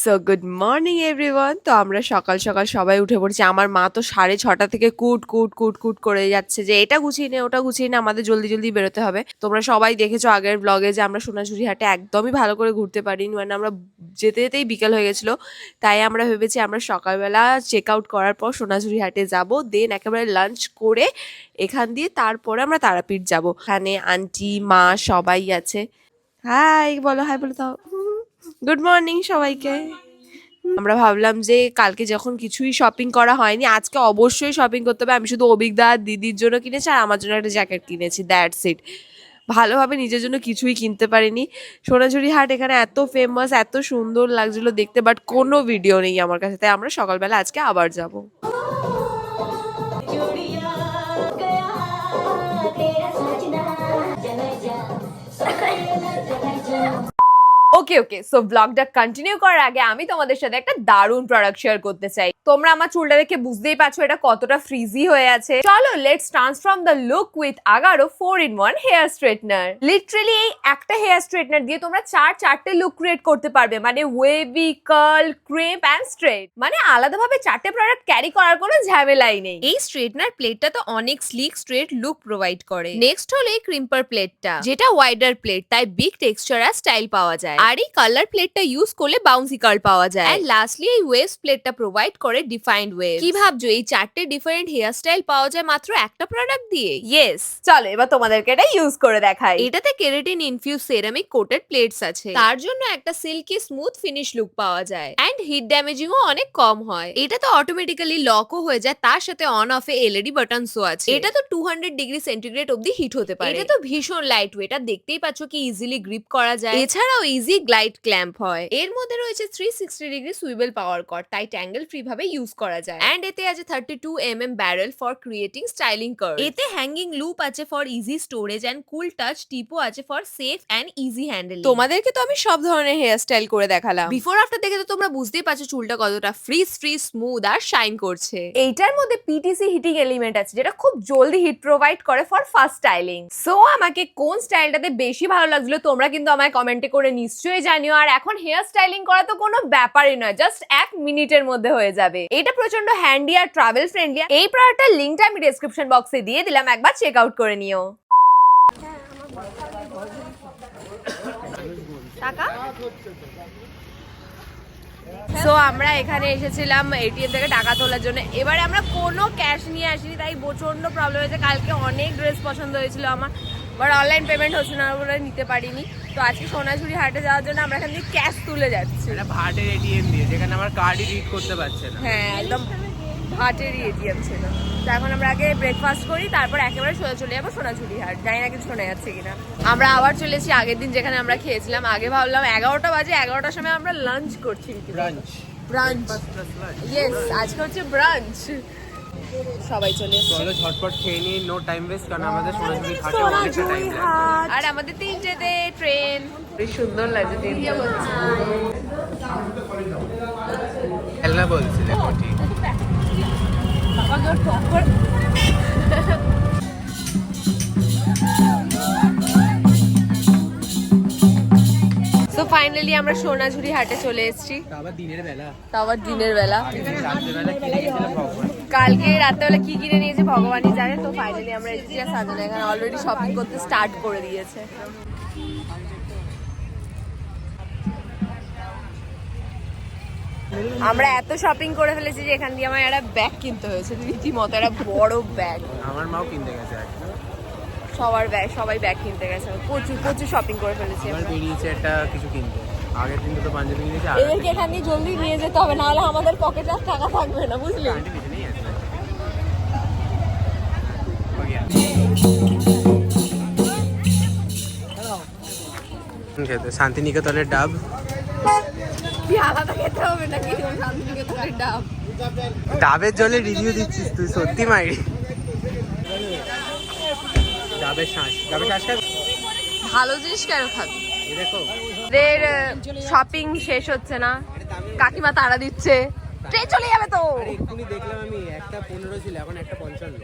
So good morning everyone. তো আমরা সকাল সকাল সবাই উঠে পড়ছি। আমার মা তো 6:30 থেকে কুট কুট কুট কুট করে যাচ্ছে যে এটা গুছিয়ে নে ওটা গুছিয়ে নে, আমাদের জলদি জলদি বেরোতে হবে। তোমরা সবাই দেখেছো আগের ব্লগে যে আমরা সোনাঝুরি হাটে একদমই ভালো করে ঘুরতে পারিনি, মানে আমরা যেতে যেতেই বিকেল হয়ে গেছিলো। তাই আমরা ভেবেছি আমরা সকালবেলা চেক আউট করার পর সোনাঝুরি হাটে যাব, দেন একেবারে লাঞ্চ করে এখান দিয়ে তারপরে আমরা তারাপীঠ যাব। এখানে আন্টি মা সবাই আছে। হাই বলো, হাই বলো তাও। গুড মর্নিং সবাইকে। আমরা ভাবলাম যে কালকে যখন কিছুই শপিং করা হয়নি, আজকে অবশ্যই শপিং করতে হবে। আমি শুধু অভিজ্ঞতা আর দিদির জন্য কিনেছি আর আমার জন্য একটা জ্যাকেট কিনেছি, দ্যাটস ইট। ভালোভাবে নিজের জন্য কিছুই কিনতে পারিনি। সোনাঝুরি হাট এখানে এত ফেমাস, এত সুন্দর লাগছিল দেখতে, বাট কোনো ভিডিও নেই আমার কাছে, তাই আমরা সকালবেলা আজকে আবার যাব। ওকে ওকে, সো ব্লগটা কন্টিনিউ করার আগে আমি তোমাদের সাথে একটা দারুণ প্রোডাক্ট শেয়ার করতে চাই। তোমরা আমার চুলটা দেখে বুঝতেই পারছো এটা কতটা ফ্রিজি হয়ে আছে। চলো let's transform the look with Agaro 4-in-1 hair straightener. Literally এই একটা হেয়ার স্ট্রেটনার দিয়ে তোমরা চারটে লুক ক্রিয়েট করতে পারবে, মানে wavy, curl, crepe and straight. মানে আলাদাভাবে 4টে প্রোডাক্ট ক্যারি করার কোনো ঝামেলাই নেই। এই স্ট্রেটনার প্লেটটা তো অনেক স্লিক স্ট্রেট লুক প্রোভাইড করে। নেক্সট হলো এই ক্রিম্পার প্লেটটা, যেটা ওয়াইডার প্লেট, তাই বিগ টেক্সচার আর স্টাইল পাওয়া যায়। আর এই কালার প্লেটটা ইউজ করলে বাউন্সি কার্ল পাওয়া যায়। এন্ড লাস্টলি এই ওয়েভ প্লেটটা প্রোভাইড করে ডিফাইন্ড ওয়েভ। কি ভাবছো এই 4টে ডিফারেন্ট হেয়ার স্টাইল পাওয়া যায় মাত্র একটা প্রোডাক্ট দিয়ে? ইয়েস, চলো এবার তোমাদেরকে এটা ইউজ করে দেখাই। এটাতে keratin infuse ceramic coated plates আছে, তার জন্য একটা সিল্কি স্মুথ ফিনিশ লুক পাওয়া যায়। এন্ড হিট ড্যামেজিং ও অনেক কম হয়। এটা তো অটোমেটিক্যালি লকও হয়ে যায়, তার সাথে অন অফ এ এলইডি বাটনসও আছে। এটা তো 200 ডিগ্রি সেন্টিগ্রেড অবধি হিট হতে পারে। এটা তো ভীষণ লাইট ওয়েট, আর দেখতেই পাচ্ছ কি ইজিলি গ্রিপ করা যায়। এছাড়াও ইজি গ্লাইড ক্ল্যাম্প হয়। এর মধ্যে রয়েছে 360 ডিগ্রি সুইবেল পাওয়ার কর্ড, তাই ট্যাঙ্গেল ফ্রি ভাবে ইউজ করা যায়। এন্ড এতে আছে 32mm barrel for creating styling curve. এতে হ্যাঙ্গিং লুপ আছে for easy storage and cool touch টিপও আছে for safe and easy handling. তোমাদেরকে তো আমি সব ধরনের হেয়ার স্টাইল করে দেখালাম। বিফোর আফটার দেখে তো তোমরা বুঝতেই পারছো চুলটা কতটা ফ্রি স্মুথ আর শাইন করছে। এইটার মধ্যে পিটিসি হিটিং এলিমেন্ট আছে, যেটা খুব জলদি হিট প্রোভাইড করে ফর ফাস্ট স্টাইলিং। সো আমাকে কোন স্টাইলটাতে বেশি ভালো লাগছিল তোমরা কিন্তু আমায় কমেন্টে করে নিশ্চয়ই জানিও। আর এখন হেয়ার স্টাইলিং করা তো কোনো ব্যাপারই নয়, জাস্ট 1 মিনিটের মধ্যে হয়ে যাবে। এটা প্রচন্ড হ্যান্ডি আর ট্রাভেল ফ্রেন্ডলি। এই প্রোডাক্টটার লিংকটা আমি ডেসক্রিপশন বক্সে দিয়ে দিলাম, একবার চেক আউট করে নিও। টাকা সো আমরা এখানে এসেছিলাম এটিএম থেকে টাকা তোলার জন্য। এবারে আমরা কোনো ক্যাশ নিয়ে আসিনি, তাই প্রচন্ড প্রবলেম হয়েছে। কালকে অনেক ড্রেস পছন্দ হয়েছিল আমার, বাট অনলাইন পেমেন্ট হচ্ছে না বলে নিতে পারিনি। তো আজকে সোনাঝুরি হাটে যাওয়ার জন্য আমরা এখান থেকে ক্যাশ তুলে যাচ্ছি। এটা ভাটের এটিএম দিয়ে, যেখানে আমার কার্ডই রিড করতে পারছে না। হ্যাঁ একদম ভাটেরই এটিএম ছিল। তো এখন আমরা আগে ব্রেকফাস্ট করি, তারপর একেবারে সোজা চলে যাবো সোনাঝুরি হাট। জানি না কিছু শোনা যাচ্ছে কিনা। আমরা আবার চলেছি আগের দিন যেখানে আমরা খেয়েছিলাম। আগে ভাবলাম 11টা বাজে, 11টার সময় আমরা লাঞ্চ করছি। ব্রাঞ্চ ইয়েস, আজকে হচ্ছে ব্রাঞ্চ। সবাই চলে এসেছে, চলো ঝটপট খেয়ে নিই, নো টাইম ওয়েস্ট, কারণ আমাদের সোনাঝুরি ঘাটে অনেকটা টাইম লাগবে। আর আমাদের 3টেতে ট্রেন। বেশ সুন্দর লাগছে ট্রেনটা। খেলনা বলছিলে কোটি। তো ফাইনালি আমরা সোনাঝুরি হাটে চলে এসেছি। আবার দিনের বেলা, আবার দিনের বেলা। রাত্রেবেলা কি গেছিলাম ভগবান। কালকে রাত্রেবেলা কি কিনে নিয়েছে ভগবানই জানে। তো ফাইনালি আমরা এসেছি, আর সাজানো এখানে অলরেডি শপিং করতে স্টার্ট করে দিয়েছে। আমরা এত শপিং করে ফেলেছি যে এখান দিয়ে আমার একটা ব্যাগ কিনতে হয়েছে, রীতিমতো একটা বড় ব্যাগ। আমার মাও কিনতে গেছে একটা। সবাই ব্যাগ কিনতে গেছে। প্রচুর শপিং করে ফেলেছি। আমার বেরিয়েছে একটা কিছু কিনতে। আগের দিন তো পাঞ্জাবি কিনেছি। এদেরকে এখান দিয়ে জলদি নিয়ে যেতে হবে, নাহলে আমাদের পকেটে আর টাকা থাকবে না, বুঝলি? শান্তিনিকেতনের ডাব আলাদা খেতে হবে নাকি শান্তিনিকেতনের ডাব? ডাবের জলে রিভিউ দিচ্ছিস তুই, সত্যি মাইরি। ডাবের শ্বাস ভালো জিনিস কেন খাবি? দেখো এদের শপিং শেষ হচ্ছে না, কাকিমা তাড়া দিচ্ছে, ট্রেন চলে যাবে তো। এক্ষুনি দেখলাম আমি, একটা 15 ছিল, এখন একটা 55।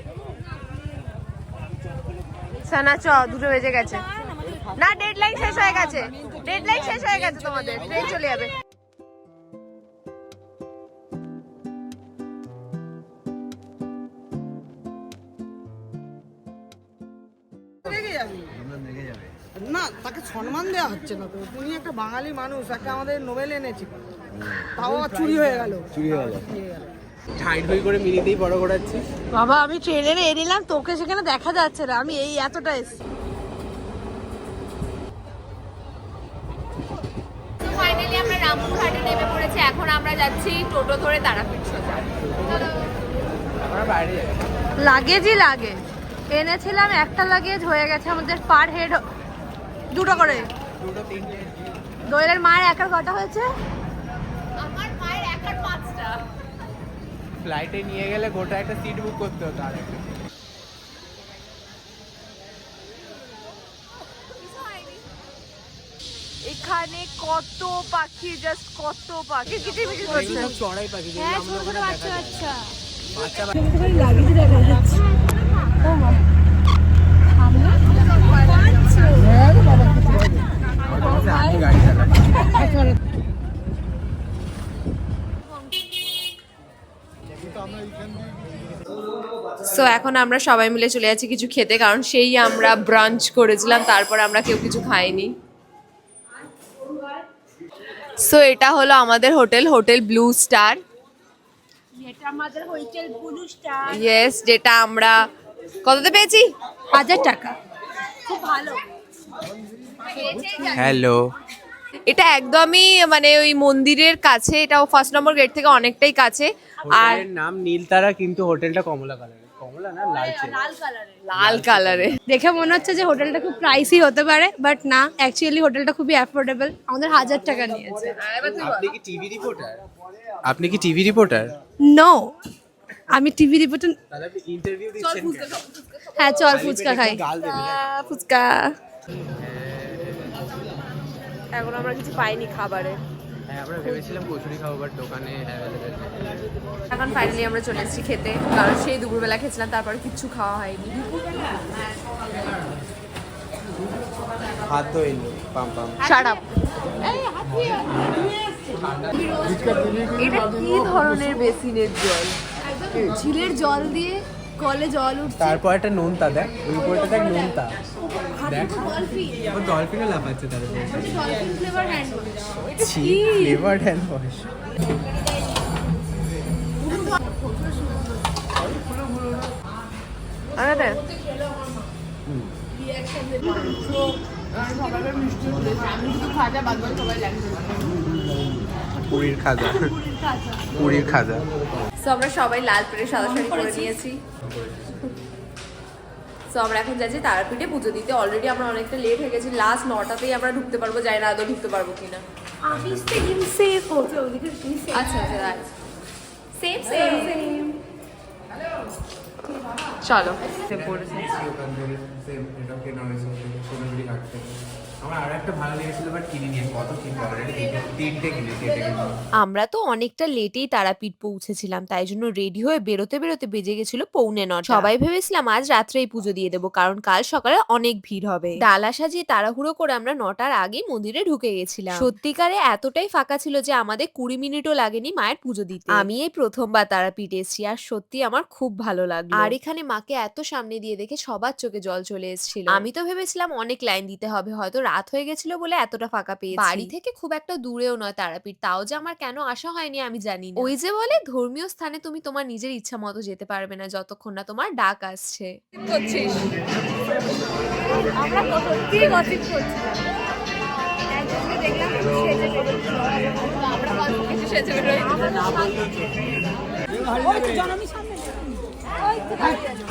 সানা চ, 2টো বেজে গেছে না, ডেডলাইন শেষ হয়ে গেছে তোমাদের, ট্রেন চলে যাবে। যাবে না, তাকে সম্মান দেওয়া হচ্ছে না তো। উনি একটা বাঙালি মানুষ, একটা আমাদের নোবেল এনেছে, তাও আবার চুরি হয়ে গেল। ঠাই ঠই করে মিনিটেই বড় করাচ্ছি। বাবা আমি ট্রেনে এলাম, তোকে সেখানে দেখা যাচ্ছে না, আমি এই এতটা এসেছি। ফাইনালি আমরা রামপুরহাটে নেমে পড়েছি, এখন আমরা যাচ্ছি টোটো ধরে তারাপীঠ সোজা। আমরা বাইরে যাই। লাগেজই লাগে এনেছিলাম, একটা লাগেজ হয়ে গেছে আমাদের পার হেড 2টো করে। দোয়েলের মায়ের একার কটা হয়েছে? আমার মায়ের একার 5টা। ফ্লাইটে নিয়ে গেলে গোটা একটা সিট বুক করতে হতো আর একটা। এখানে কত পাখি, জাস্ট কত পাখি কিচিরমিচির করছে। সব চড়াই পাখি যেগুলো হ্যাঁ, আমরা ছোট ছোট ওখানে বাচ্চা দেখা বাচ্চা। বাচ্চা লাগেজ দেখা যাচ্ছে। গাড়ি চালায়। সো এখন আমরা সবাই মিলে চলে যাচ্ছি কিছু খেতে, কারণ সেই আমরা ব্রাঞ্চ করেছিলাম, তারপর আমরা কেউ কিছু খাইনি। সো এটা হলো আমাদের হোটেল, হোটেল ব্লু স্টার। এটা আমাদের হোটেল ব্লু স্টার। ইয়েস, যেটা আমরা কততে পেয়েছি? 1000 টাকা। খুব ভালো। হ্যালো। এটা একদমই মানে ওই মন্দিরের কাছে, এটাও 1 নম্বর গেট থেকে অনেকটাই কাছে। আর হোটেলের নাম নীলতারা, কিন্তু হোটেলটা কমলা কালারের। কমলা না, লালচে। লাল কালারে। দেখে মনে হচ্ছে যে হোটেলটা খুব প্রাইসি হতে পারে, বাট না, অ্যাকচুয়ালি হোটেলটা খুবই অ্যাফোর্ডেবল। আমাদের 1000 টাকা নিয়েছে। আপনি কি টিভি রিপোর্টার? আপনি কি টিভি রিপোর্টার? নো, আমি টিভি রিপোর্টার। তাহলে আপনি ইন্টারভিউ দিচ্ছেন কেন? হ্যাঁ চল ফুচকা খাই। গাল দেবেন। ফুচকা। এখন আমরা কিছু পাইনি খাবারে। হ্যাঁ, আমরা ভেবেছিলাম কচুরি খাবো, বাট দোকানে এখন ফাইনালি আমরা চলে এসেছি খেতে, কারণ সেই দুপুরবেলা খেয়েছিলাম, তারপরে কিচ্ছু খাওয়া হয়নি। খাদ্য এলো পাম পাম। Shut up. এটা কি ধরনের বেসিনের জল? ঝিলের জল দিয়ে কলে জল উঠছে। তারপর একটা নোনতা দেখ, ওই উপরটা দেখ নোনতা দেখ, ও ডলফিনও লাফাচ্ছে তার উপরে। Dolphin flavour hand wash. ছি, ফ্লেভারড হ্যান্ড ওয়াশ। আরে পুরীর খাজা, পুরীর খাজা। সো আমরা সবাই লাল পেরে সাদা শাড়ি পরে নিয়েছি। সো আমরা এখন যাচ্ছি তারাপীঠে পুজো দিতে। অলরেডি আমরা অনেকটা লেট হয়ে গেছি, লাস্ট 9টাতেই আমরা ঢুকতে পারবো, যাই না আদৌ ঢুকতে পারবো কিনা। আচ্ছা আচ্ছা, সেম সেম সেম। চলো। আমার আর একটা ভালো লেগেছিল, বাট কিনিনি। কত কিনবো, অলরেডি 3টে কিনেছি। আমরা তো অনেকটা লেটেই তারাপীঠ পৌঁছেছিলাম, তাই জন্য রেডি হয়ে বেরোতে বেরোতে বেজে গেছিল 9:45। সবাই ভেবেছিলাম আজ রাত্রেই পুজো দিয়ে দেবো, কারণ কাল সকালে অনেক ভিড় হবে। ডালা সাজিয়ে তাড়াহুড়ো করে আমরা 9টার আগেই মন্দিরে ঢুকে গেছিলাম। সত্যিকারে এতটাই ফাঁকা ছিল যে আমাদের 20 মিনিটও লাগেনি মায়ের পুজো দিতে। আমি এই প্রথমবার তারাপীঠ এসেছি, আর সত্যি আমার খুব ভালো লাগলো। আর এখানে মাকে এত সামনে দিয়ে দেখে সবার চোখে জল চলে এসেছিল। আমি তো ভেবেছিলাম অনেক লাইন দিতে হবে, হয়তো রাত হয়ে গেছিল বলে এতটা ফাঁকা পেয়েছি। বাড়ি থেকে খুব একটা দূরেও নয় তারাপীঠ, তাও যে আমার কেন আসা হয়নি আমি জানি না। ওই যে বলে ধর্মীয় স্থানে তুমি তোমার নিজের ইচ্ছা মতো যেতে পারবে না যতক্ষণ না তোমার ডাক আসছে। করছিস? আমরা সত্যি গসিপ করছিলাম। একজনকে দেখলাম সেজে বেরোচ্ছিল। আমরা কিছু সেজে বেরোই। ওই তো জননী সামনে। ওই তো গাড়ি আছে।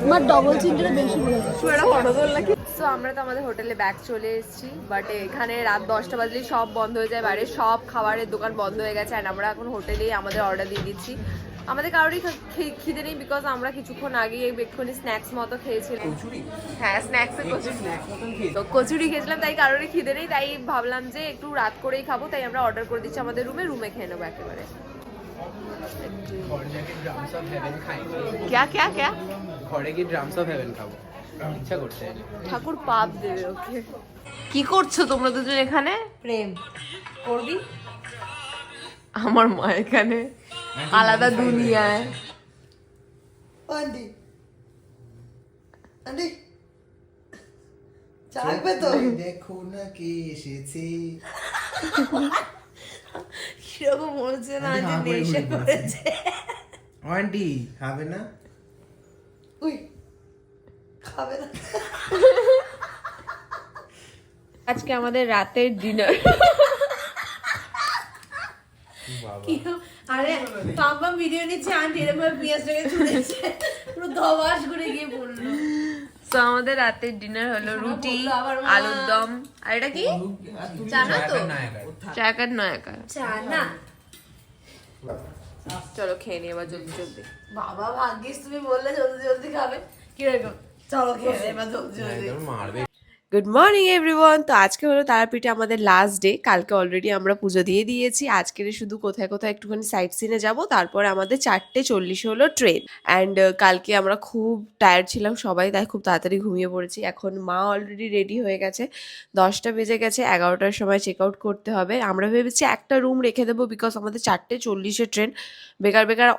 আমার ডবল চিনটা বেশি বলেছে। সো আমরা তো আমাদের হোটেলে ব্যাক চলে এসেছি, বাট এখানে রাত 10টা বাজলেই সব বন্ধ হয়ে যায়, বাইরে সব খাবারের দোকান বন্ধ হয়ে গেছে। আর আমরা এখন হোটেলেই আমাদের অর্ডার দিয়ে দিচ্ছি। আমাদের কারোরই খিদে নেই, বিকজ আমরা কিছুক্ষণ আগে এক্ষুনি স্ন্যাক্স মতো খেয়েছিলাম। হ্যাঁ, স্ন্যাক্সে তো কচুরি খেয়েছিলাম, তাই কারোরই খিদে নেই। তাই ভাবলাম যে একটু রাত করেই খাবো, তাই আমরা অর্ডার করে দিচ্ছি আমাদের রুমে খেয়ে নেবো একেবারে। ক্যা ঘরে গিয়ে ড্রামস অফ হেভেন খাবো, ইচ্ছা করছে। ঠাকুর পাপ দেবে ওকে। কি করছো তোমরা দুজন এখানে? প্রেম করবি? আমার মা এখানে আলাদা দুনিয়ায়। আন্টি আন্টি চাইবে তো দেখো না কে এসেছে। কিরকম বলছে না যে নেশা করেছে। আন্টি খাবে না? উই খাবে না। আজকে আমাদের রাতের ডিনার। আরে পাম্পাম ভিডিও নিচ্ছে আন্টি এরকম পেঁয়াজটাকে ছুঁড়েছে পুরো ধবাস করে গিয়ে পড়লো। তো আমাদের রাতের ডিনার হলো রুটি, আলুর দম, আর এটা কি চানা তো, চাকার নয়াকার চানা। চলো খেয়ে নিই এবার জলদি জলদি। বাবা ভাগ্যিস তুমি বললে জলদি জলদি খাবে। কিরকম চলো খেয়ে নে এবার জলদি জলদি। মারবে। Good morning everyone. তো আজকে হলো তারাপীঠে আমাদের লাস্ট ডে। কালকে অলরেডি আমরা পুজো দিয়ে দিয়েছি। আজকের শুধু কোথায় কোথায় একটুখানি সাইট সিনে যাবো, তারপরে আমাদের 4:40 হলো ট্রেন। অ্যান্ড কালকে আমরা খুব টায়ার্ড ছিলাম সবাই, তাই খুব তাড়াতাড়ি ঘুমিয়ে পড়েছি। এখন মা অলরেডি রেডি হয়ে গেছে, 10টা বেজে গেছে, 11টার সময় চেক আউট করতে হবে। আমরা ভেবেছি একটা রুম রেখে দেবো, বিকজ আমাদের 4:40 ট্রেন। বেকার বেকার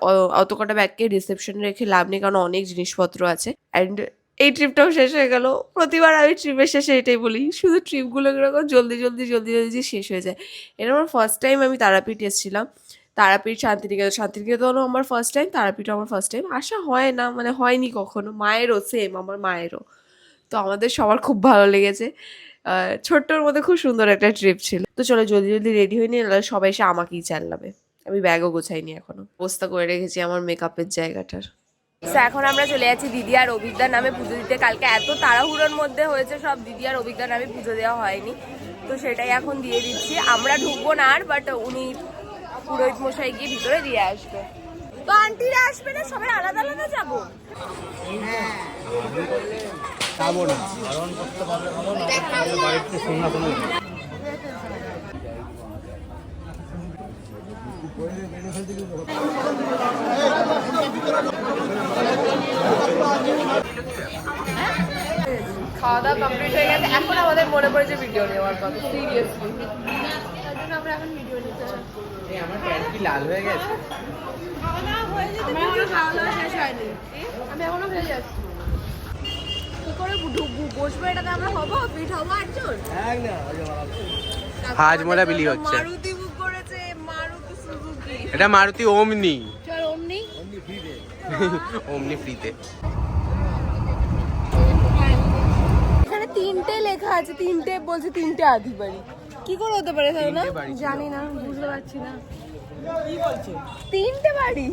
অত কটা ব্যাগকে রিসেপশনে রেখে লাভ নেই, কারণ অনেক জিনিসপত্র আছে। অ্যান্ড এই ট্রিপটাও শেষ হয়ে গেল। প্রতিবার আমি ট্রিপের শেষে এটাই বলি, শুধু ট্রিপগুলো এরকম জলদি জলদি জলদি জলদি শেষ হয়ে যায়। এটা আমার ফার্স্ট টাইম আমি তারাপীঠ এসেছিলাম। তারাপীঠ, শান্তিনিকেতনও আমার ফার্স্ট টাইম, তারাপীঠও আমার ফার্স্ট টাইম। আসা হয় না, মানে হয়নি কখনো। মায়েরও সেম, আমার মায়েরও। তো আমাদের সবার খুব ভালো লেগেছে। ছোট্টর মধ্যে খুব সুন্দর একটা ট্রিপ ছিল। তো চলো জলদি জলদি রেডি হয়ে নিয়ে, সবাই এসে আমাকেই চালাবে। আমি ব্যাগও গোছাইনি এখনো, অবস্থা করে রেখেছি আমার মেকআপের জায়গাটার। তো এখন আমরা চলে যাচ্ছি দিদি আর অভিজ্ঞার নামে পুজো দিতে। কালকে এত তাড়াহুড়োর মধ্যে হয়েছে সব, দিদি আর অভিজ্ঞার নামে পুজো দেওয়া হয়নি, তো সেটাই এখন দিয়ে দিচ্ছি। আমরা ঢুকবো না আর, বাট উনি পুরোহিত মশাই গিয়ে ভিতরে দিয়ে আসবে। তো আন্টিরা আসবে না, সবাই আলাদা আলাদা যাবো। খাওয়া দাওয়া কমপ্লিট হয়ে গেছে, এখন আমাদের মনে পড়েছে ভিডিও নেওয়ার কথা। সিরিয়াসলি আমরা এখন ভিডিও নিতে আমার প্যান্ট কি লাল হয়ে গেছে? আমি এখনো ফেলে যাচ্ছি। কি করে বসবো এটাতে? আমরা হবো পিঠ হবো একজন। হাজমোলা বিলি হচ্ছে। মারুতি বুক করেছে, মারুতি সুজুকি। এটা মারুতি ওমনি। চল অমনি ওমনি ফ্রিতে। এখানে 3টে লেখা আছে, 3টে বলছে 3টে আদি বাড়ি। কি করে হতে পারে তাই না? জানি না, বুঝতে পারছি না। 3টে বাড়ি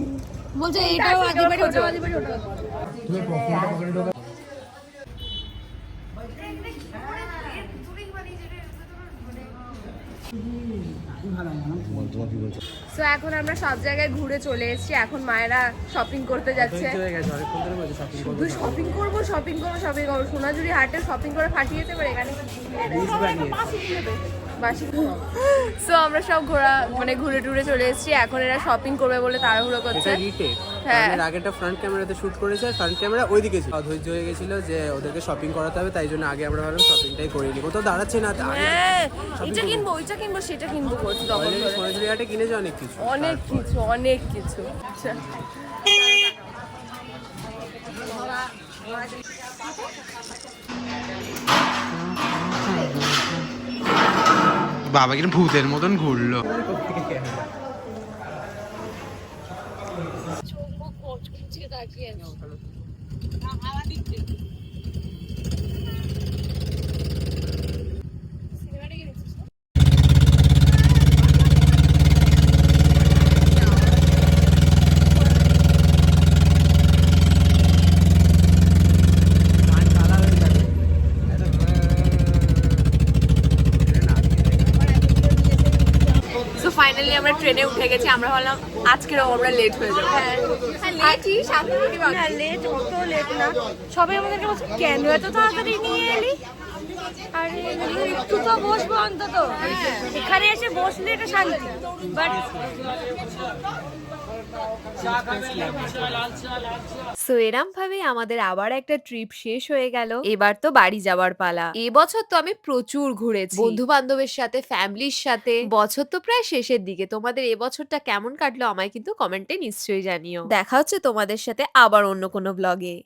বলছে এটাও আদি বাড়ি, ওটাও আদি বাড়ি, ওটাও আদি বাড়ি। সো এখন আমরা সব জায়গায় ঘুরে চলে এসেছি। এখন মায়েরা শপিং করতে যাচ্ছে। শুধু শপিং করবো শপিং করবো শপিং করবো। সোনাঝুরি হাটে শপিং করে ফাটিয়েছে, এবার এখানে বাসি। সো আমরা সব ঘুরে টুরে চলে এসেছি। এখন এরা শপিং করবে বলে তাড়াহুড়ো করছে। হ্যাঁ, এর আগেটা ফ্রন্ট ক্যামেরাতে শুট করেছে, ফ্রন্ট ক্যামেরা ওইদিকে ছিল। ধৈর্য হয়ে গেছিল যে ওদেরকে শপিং করাতে হবে, তাই জন্য আগে আমরা ভাবলাম শপিংটাই করে নিই। কোথাও দাঁড়াচ্ছে না, হ্যাঁ এটা কিনবো ওইটা কিনবো সেটা কিনবো করছি তখন ধরে। সোনাঝুরি হাটে কিনেছে অনেক কিছু, অনেক কিছু অনেক কিছু। আচ্ছা বাবা কিন্তু ভূতের মতন ঘুরলো। ফাইনালি আমরা ট্রেনে উঠে গেছি। আমরা ভাবলাম আজকেরও আমরা লেট হয়ে যাবো। লেট অত লেট না, সবাই আমাদেরকে বলছে কেন এত তাড়াতাড়ি নিয়ে এলি? আরে একটু তো বসবো অন্তত, এখানে এসে বসলে এটা শান্তি। বাট সো এরম ভাবে আমাদের আবার একটা ট্রিপ শেষ হয়ে গেল। এবার তো বাড়ি যাওয়ার পালা। এবছর তো আমি প্রচুর ঘুরেছি, বন্ধু বান্ধবের সাথে, ফ্যামিলির সাথে। বছর তো প্রায় শেষের দিকে। তোমাদের এবছরটা কেমন কাটলো আমায় কিন্তু কমেন্টে নিশ্চয়ই জানিও। দেখা হচ্ছে তোমাদের সাথে আবার অন্য কোনো ব্লগে।